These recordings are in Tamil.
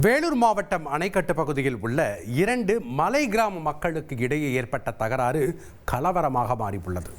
வேலூர் மாவட்டம் அணைக்கட்டு பகுதியில் உள்ள 2 மலை கிராம மக்களுக்கு இடையே ஏற்பட்ட தகராறு கலவரமாக மாறியுள்ளது.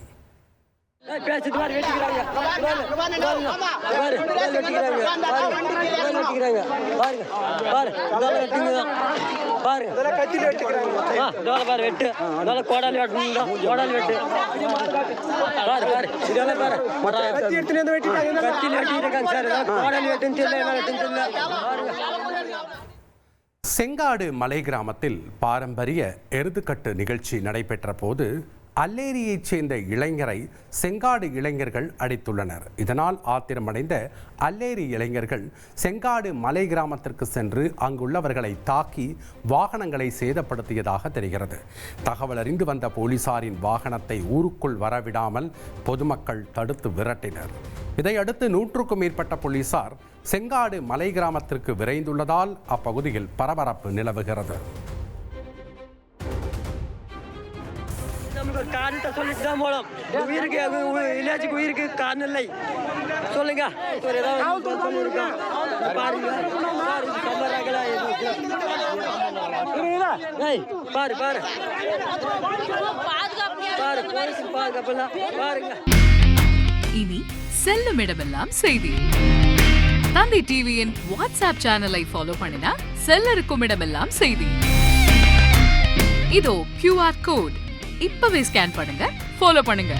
செங்காடு மலை கிராமத்தில் பாரம்பரிய எருதுக்கட்டு நிகழ்ச்சி நடைபெற்ற போது அல்லேரியைச் சேர்ந்த இளைஞரை செங்காடு இளைஞர்கள் அடித்துள்ளனர். இதனால் ஆத்திரமடைந்த அல்லேரி இளைஞர்கள் செங்காடு மலை கிராமத்திற்கு சென்று அங்குள்ளவர்களை தாக்கி வாகனங்களை சேதப்படுத்தியதாக தெரிகிறது. தகவல் அறிந்து வந்த போலீசாரின் வாகனத்தை ஊருக்குள் வரவிடாமல் பொதுமக்கள் தடுத்து விரட்டினர். இதையடுத்து 100க்கும் மேற்பட்ட போலீசார் செங்காடு மலை கிராமத்திற்கு விரைந்துள்ளதால் அப்பகுதியில் பரபரப்பு நிலவுகிறது. காரணத்தை சொல்லிட்டு தான் போனோம். உயிருக்கு இல்லாச்சுக்கு உயிருக்கு காரணம் இல்லை சொல்லுங்க. பாரு பாரு பாருங்க. இனி செல்லும் இடமெல்லாம் செய்தி. தந்தை டிவியின் வாட்ஸ்அப் சேனலை ஃபாலோ பண்ணினா செல்ல இருக்கும் இடமெல்லாம் செய்தி. இதோ QR கோட் இப்பவே ஸ்கேன் பண்ணுங்க, ஃபாலோ பண்ணுங்க.